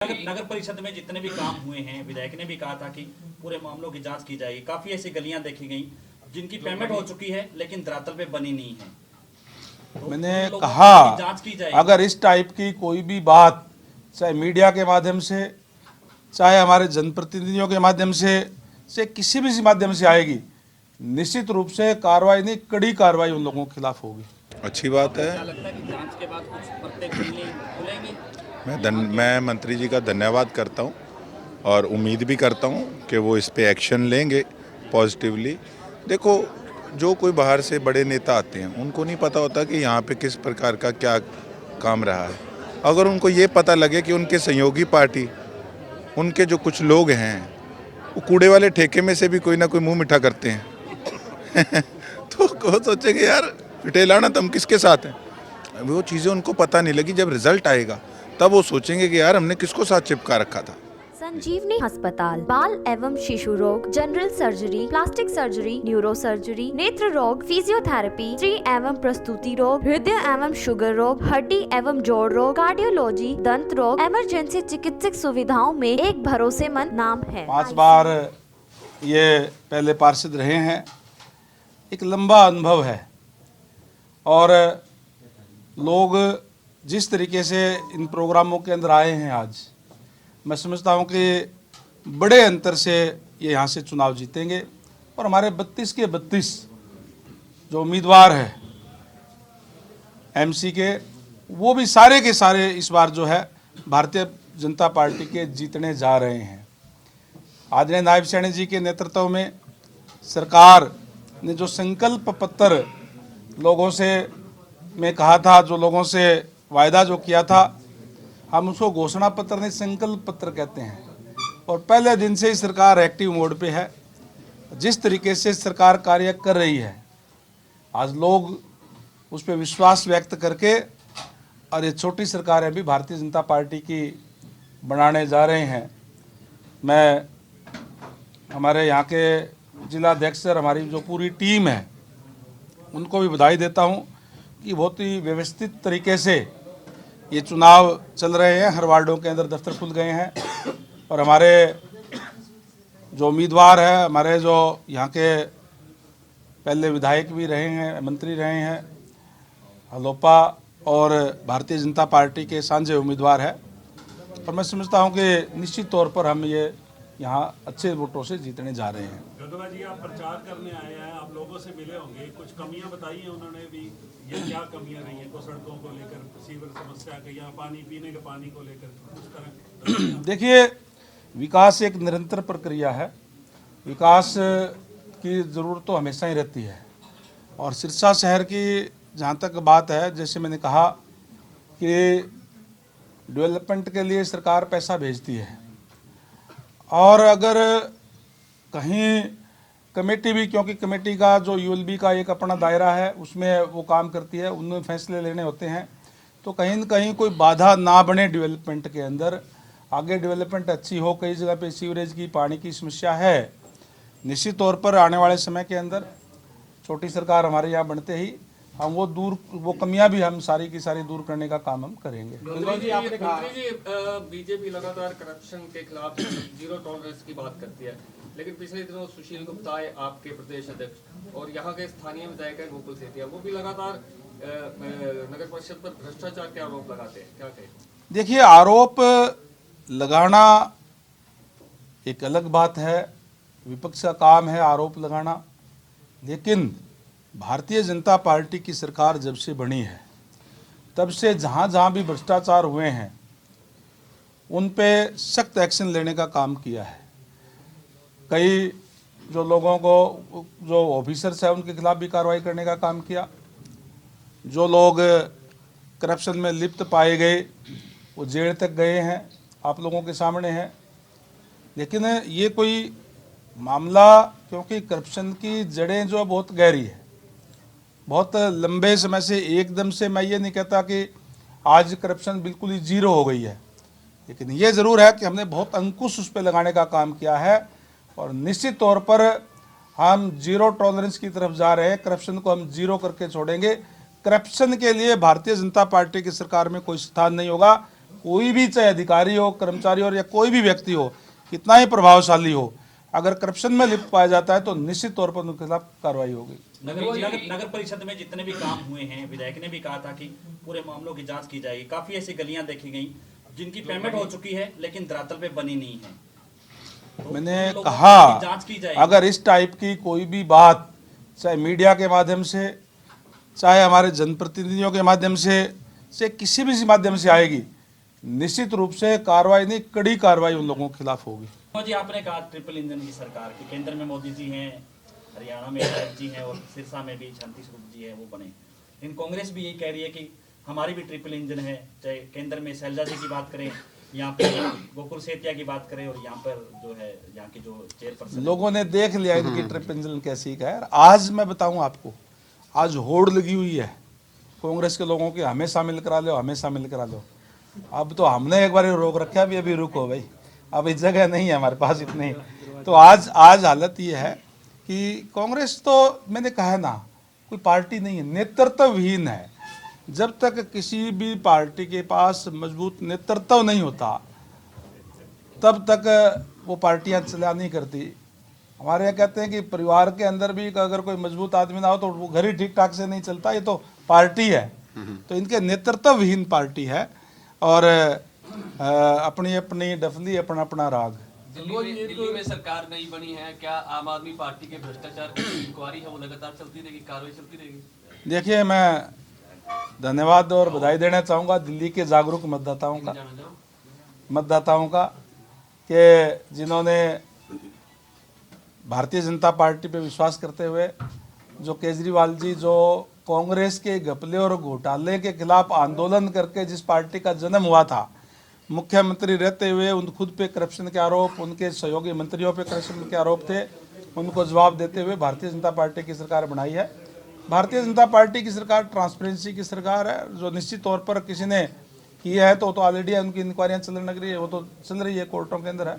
नगर परिषद में जितने भी काम हुए हैं, विधायक ने भी कहा था कि पूरे मामलों की जांच की जाएगी। काफी ऐसी गलियां देखी गई जिनकी पेमेंट हो चुकी है लेकिन धरातल पे बनी नहीं है। तो मैंने कहा जांच की जाएगी। अगर इस टाइप की कोई भी बात चाहे मीडिया के माध्यम से, चाहे हमारे जनप्रतिनिधियों के माध्यम से किसी भी माध्यम से आएगी, निश्चित रूप से कार्रवाई नहीं, कड़ी कार्रवाई उन लोगों के खिलाफ होगी। अच्छी बात है। क्या लगता है कि जांच के बाद कुछ पत्ते खुलेंगे? मैं मंत्री जी का धन्यवाद करता हूं और उम्मीद भी करता हूं कि वो इस पे एक्शन लेंगे पॉजिटिवली। देखो, जो कोई बाहर से बड़े नेता आते हैं उनको नहीं पता होता कि यहाँ पे किस प्रकार का क्या काम रहा है। अगर उनको ये पता लगे कि उनके सहयोगी पार्टी, उनके जो कुछ लोग हैं वो कूड़े वाले ठेके में से भी कोई ना कोई मुंह मीठा करते हैं तो वो सोचेंगे यार पिटेलाना तुम किसके साथ हैं। वो चीज़ें उनको पता नहीं लगी, जब रिजल्ट आएगा तब वो सोचेंगे कि यार हमने किसको साथ चिपका रखा था। संजीवनी अस्पताल बाल एवं शिशु रोग, general surgery, plastic surgery, neuro surgery, नेत्र रोग, फिजियोथेरेपी, स्त्री एवं प्रसूति रोग, हृदय एवं शुगर रोग, हड्डी एवं जोड़ रोग, कार्डियोलॉजी, दंत रोग, इमरजेंसी चिकित्सक सुविधाओं में एक भरोसेमंद नाम है। 5 बार ये पहले पार्षद रहे हैं, एक लंबा अनुभव है और लोग जिस तरीके से इन प्रोग्रामों के अंदर आए हैं आज, मैं समझता हूं कि बड़े अंतर से ये यहाँ से चुनाव जीतेंगे और हमारे 32 के 32 जो उम्मीदवार हैं एमसी के, वो भी सारे के सारे इस बार जो है भारतीय जनता पार्टी के जीतने जा रहे हैं। आदरणीय नायब सैनी जी के नेतृत्व में सरकार ने जो संकल्प पत्र लोगों से मैं कहा था, जो लोगों से वायदा जो किया था, हम उसको घोषणा पत्र नहीं संकल्प पत्र कहते हैं। और पहले दिन से ही सरकार एक्टिव मोड पे है। जिस तरीके से सरकार कार्य कर रही है, आज लोग उस पर विश्वास व्यक्त करके और ये छोटी सरकार भी भारतीय जनता पार्टी की बनाने जा रहे हैं। मैं हमारे यहाँ के जिला अध्यक्ष और हमारी जो पूरी टीम है उनको भी बधाई देता हूँ कि बहुत ही व्यवस्थित तरीके से ये चुनाव चल रहे हैं। हर वार्डों के अंदर दफ्तर खुल गए हैं और हमारे जो उम्मीदवार हैं, हमारे जो यहाँ के पहले विधायक भी रहे हैं, मंत्री रहे हैं, हलोपा और भारतीय जनता पार्टी के साझे उम्मीदवार हैं और मैं समझता हूँ कि निश्चित तौर पर हम ये यहाँ अच्छे वोटों से जीतने जा रहे हैं। गंगवा जी, आप प्रचार करने आए हैं, आप लोगों से मिले होंगे, कुछ कमियां बताई हैं उन्होंने भी, ये क्या कमियां रही हैं? तो सड़कों को लेकर, सीवर समस्या के, या पानी पीने के पानी को लेकर उस तरह। देखिए, विकास एक निरंतर प्रक्रिया है। विकास की ज़रूरत तो हमेशा ही रहती है और सिरसा शहर की जहाँ तक बात है, जैसे मैंने कहा कि डेवलपमेंट के लिए सरकार पैसा भेजती है और अगर कहीं कमेटी भी, क्योंकि कमेटी का जो यूएलबी का एक अपना दायरा है उसमें वो काम करती है, उनमें फैसले लेने होते हैं, तो कहीं न कहीं कोई बाधा ना बने डेवलपमेंट के अंदर, आगे डेवलपमेंट अच्छी हो। कई जगह पे सीवरेज की, पानी की समस्या है। निश्चित तौर पर आने वाले समय के अंदर छोटी सरकार हमारे यहाँ बनते ही हम वो कमियां भी हम सारी की सारी दूर करने का काम हम करेंगे। बीजेपी लगातार करप्शन के खिलाफ जीरो टॉलरेंस की बात करती है, लेकिन पिछले दिनों सुशील गुप्ता आपके प्रदेश अध्यक्ष और यहाँ के स्थानीय विधायक है गोकुल सेठिया, वो भी लगातार नगर परिषद पर भ्रष्टाचार के आरोप लगाते हैं। क्या कहें? देखिए, आरोप लगाना एक अलग बात है, विपक्ष का काम है आरोप लगाना, लेकिन भारतीय जनता पार्टी की सरकार जब से बनी है तब से जहाँ जहाँ भी भ्रष्टाचार हुए हैं उन पे सख्त एक्शन लेने का काम किया है। कई जो लोगों को, जो ऑफिसर्स हैं, उनके खिलाफ भी कार्रवाई करने का काम किया। जो लोग करप्शन में लिप्त पाए गए वो जेल तक गए हैं, आप लोगों के सामने है। लेकिन ये कोई मामला, क्योंकि करप्शन की जड़ें जो बहुत गहरी है, बहुत लंबे समय से, एकदम से मैं ये नहीं कहता कि आज करप्शन बिल्कुल ही जीरो हो गई है, लेकिन ये ज़रूर है कि हमने बहुत अंकुश उस पर लगाने का काम किया है और निश्चित तौर पर हम जीरो टॉलरेंस की तरफ जा रहे हैं। करप्शन को हम जीरो करके छोड़ेंगे। करप्शन के लिए भारतीय जनता पार्टी की सरकार में कोई स्थान नहीं होगा। कोई भी, चाहे अधिकारी हो, कर्मचारी हो या कोई भी व्यक्ति हो, कितना ही प्रभावशाली हो, अगर करप्शन में लिप्त पाया जाता है तो निश्चित तौर पर उनके खिलाफ कार्रवाई होगी। नगर परिषद में जितने भी काम हुए हैं, विधायक ने भी कहा था कि पूरे मामलों की जांच की जाएगी। काफी ऐसी गलियां देखी गई जिनकी पेमेंट हो चुकी है लेकिन धरातल पे बनी नहीं है। तो मैंने उन लोगों कहा की जांच की जाएगी। अगर इस टाइप की कोई भी बात, चाहे मीडिया के माध्यम से, चाहे हमारे जनप्रतिनिधियों के माध्यम से किसी भी माध्यम से आएगी, निश्चित रूप से कार्रवाई नहीं, कड़ी कार्रवाई उन लोगों के खिलाफ होगी। जी, आपने कहा ट्रिपल इंजन की सरकार की, केंद्र में मोदी जी हैं, हरियाणा में नायक जी हैं और सिरसा में भी शांति स्वरूप जी हैं, वो बने। लेकिन कांग्रेस भी यही कह रही है कि हमारी भी ट्रिपल इंजन है, चाहे केंद्र में शैलजा जी की बात करें, यहाँ पे गोकुल सेतिया की बात करें और यहाँ पर जो है यहाँ की जो चेयरपर्सन। लोगों ने देख लिया इनकी ट्रिप इंजन कैसी का है। आज मैं बताऊं आपको, आज होड़ लगी हुई है कांग्रेस के लोगों की, हमें शामिल करा लो, हमें शामिल करा लो। अब तो हमने एक बार रोक रखा, अभी रुको भाई, अब इस जगह नहीं है हमारे पास इतनी। तो आज हालत ये है कि कांग्रेस, तो मैंने कहा ना, कोई पार्टी नहीं है, नेतृत्वहीन है। जब तक किसी भी पार्टी के पास मजबूत नेतृत्व नहीं होता तब तक वो पार्टियां चला नहीं करती। हमारे यहाँ कहते हैं कि परिवार के अंदर भी अगर कोई मजबूत आदमी ना हो तो वो घर ही ठीक ठाक से नहीं चलता, ये तो पार्टी है। तो इनके नेतृत्वहीन पार्टी है और अपनी अपनी डफली, अपना अपना राग। दिल्ली में सरकार नहीं बनी है, क्या आम आदमी पार्टी के भ्रष्टाचार की इंक्वायरी है वो लगातार चलती रहेगी, कार्रवाई चलती रहेगी? देखिए, मैं धन्यवाद और बधाई देना चाहूँगा दिल्ली के जागरूक मतदाताओं का कि जिन्होंने भारतीय जनता पार्टी पे विश्वास करते हुए, जो केजरीवाल जी जो कांग्रेस के घपले और घोटाले के खिलाफ आंदोलन करके जिस पार्टी का जन्म हुआ था, मुख्यमंत्री रहते हुए उन खुद पे करप्शन के आरोप, उनके सहयोगी मंत्रियों पे करप्शन के आरोप थे, उनको जवाब देते हुए भारतीय जनता पार्टी की सरकार बनाई है। भारतीय जनता पार्टी की सरकार ट्रांसपेरेंसी की सरकार है, जो निश्चित तौर पर किसी ने किया है तो ऑलरेडी उनकी इंक्वायरियाँ चलने लग रही है, वो तो चल रही है, कोर्टों के अंदर है।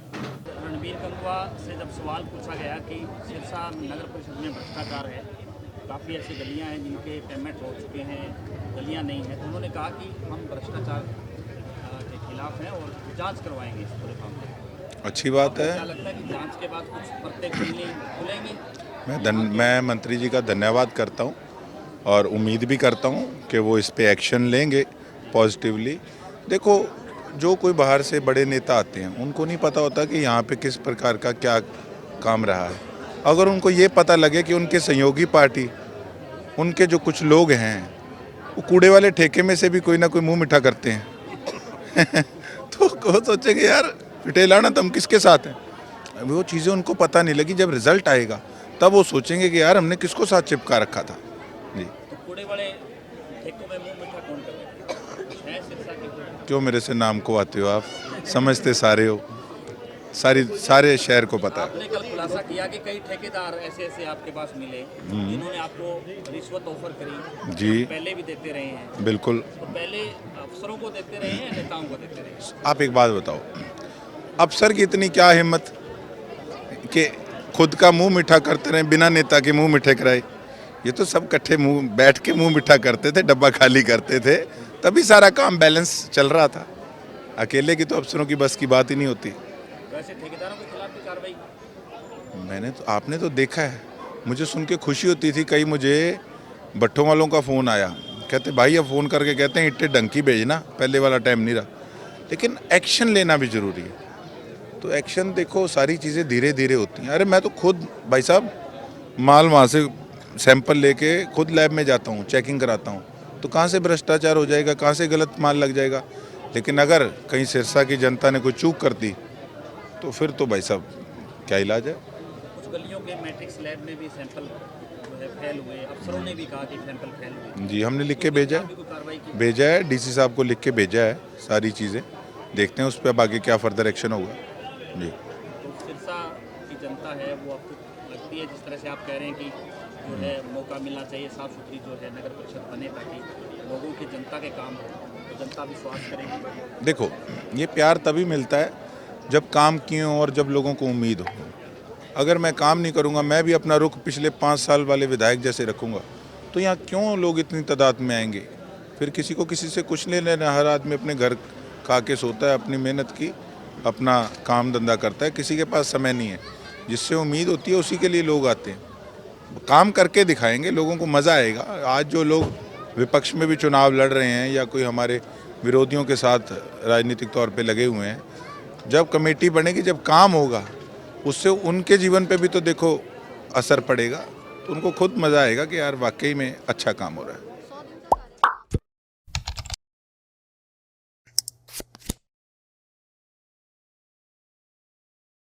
रणबीर गंगवा से जब सवाल पूछा गया कि सिरसा नगर परिषद में भ्रष्टाचार है, काफ़ी ऐसी गलियां हैं जिनके पेमेंट हो चुके हैं, गलियां नहीं हैं, तो उन्होंने कहा कि हम भ्रष्टाचार के खिलाफ हैं और जांच करवाएंगे इस पूरे काम में। अच्छी बात है। क्या लगता है कि जांच के बाद कुछ प्रत्येक गली खुलेंगी? मैं मंत्री जी का धन्यवाद करता हूं और उम्मीद भी करता हूं कि वो इस पे एक्शन लेंगे पॉजिटिवली। देखो, जो कोई बाहर से बड़े नेता आते हैं उनको नहीं पता होता कि यहाँ पे किस प्रकार का क्या काम रहा है। अगर उनको ये पता लगे कि उनके सहयोगी पार्टी, उनके जो कुछ लोग हैं वो कूड़े वाले ठेके में से भी कोई ना कोई मुंह मीठा करते हैं तो वो सोचेंगे यार पिटेलाना तुम किसके साथ हैं। वो चीज़ें उनको पता नहीं लगी, जब रिजल्ट आएगा तब वो सोचेंगे कि यार हमने किसको साथ चिपका रखा था। जी, तो कूड़े वाले ठेकों में मुंह मीठा कौन करेगा? है सिरसा के कूड़े? क्यों मेरे से नाम को आते हो आप, समझते सारे हो, सारे शहर को पता है। आपने कल खुलासा किया कि कई ठेकेदार ऐसे आपके पास मिले जिन्होंने आपको रिश्वत ऑफर करी, जी, पहले भी देते रहे हैं। बिल्कुल। तो पहले अफसरों को देते रहे हैं, नेताओं को देते रहे? आप एक बात बताओ, अफसर की इतनी क्या हिम्मत कि खुद का मुंह मीठा करते रहे बिना नेता के मुंह मीठे कराए? ये तो सब इकट्ठे मुंह बैठ के मुंह मीठा करते थे, डब्बा खाली करते थे, तभी सारा काम बैलेंस चल रहा था। अकेले की तो अफसरों की बस की बात ही नहीं होती। वैसे ठेकेदारों के खिलाफ भी कार्रवाई? आपने तो देखा है, मुझे सुन के खुशी होती थी। कई मुझे भट्टों वालों का फ़ोन आया, कहते भाई अब फ़ोन करके कहते हैं इट्टे डंकी भेजना, पहले वाला टाइम नहीं रहा। लेकिन एक्शन लेना भी ज़रूरी है। तो एक्शन देखो, सारी चीज़ें धीरे धीरे होती हैं। अरे मैं तो खुद भाई साहब माल वहाँ से सैंपल लेके खुद लैब में जाता हूँ, चेकिंग कराता हूँ, तो कहाँ से भ्रष्टाचार हो जाएगा, कहाँ से गलत माल लग जाएगा। लेकिन अगर कहीं सिरसा की जनता ने कोई चूक कर दी तो फिर तो भाई साहब क्या इलाज है। कुछ गलियों के मैट्रिक्स लैब में भी सैंपल जो है फेल हुए, अफसरों ने भी कहा कि सैंपल फेल हुए। जी, हमने लिख के भेजा है, डीसी साहब को लिख के भेजा है सारी चीज़ें। देखते हैं उस पर अब आगे क्या फर्दर एक्शन होगा। जी, तो सिरसा की जनता है वो आपको लगती है, जिस तरह से आप कह रहे हैं कि जो है मौका मिलना चाहिए, साफ सुथरी जो है नगर परिषद बने ताकि लोगों की, जनता के काम हो, तो जनता विश्वास करेगी? देखो, ये प्यार तभी मिलता है जब काम किए हों और जब लोगों को उम्मीद हो। अगर मैं काम नहीं करूंगा, मैं भी अपना रुख पिछले 5 साल वाले विधायक जैसे रखूंगा, तो यहाँ क्यों लोग इतनी तादाद में आएंगे? फिर किसी को किसी से कुछ नहीं लेना, हर आदमी अपने घर खा के सोता है, अपनी मेहनत की अपना काम धंधा करता है, किसी के पास समय नहीं है। जिससे उम्मीद होती है उसी के लिए लोग आते हैं। काम करके दिखाएंगे, लोगों को मज़ा आएगा। आज जो लोग विपक्ष में भी चुनाव लड़ रहे हैं या कोई हमारे विरोधियों के साथ राजनीतिक तौर पे लगे हुए हैं, जब कमेटी बनेगी, जब काम होगा, उससे उनके जीवन पे भी तो देखो असर पड़ेगा, तो उनको खुद मज़ा आएगा कि यार वाकई में अच्छा काम हो रहा है।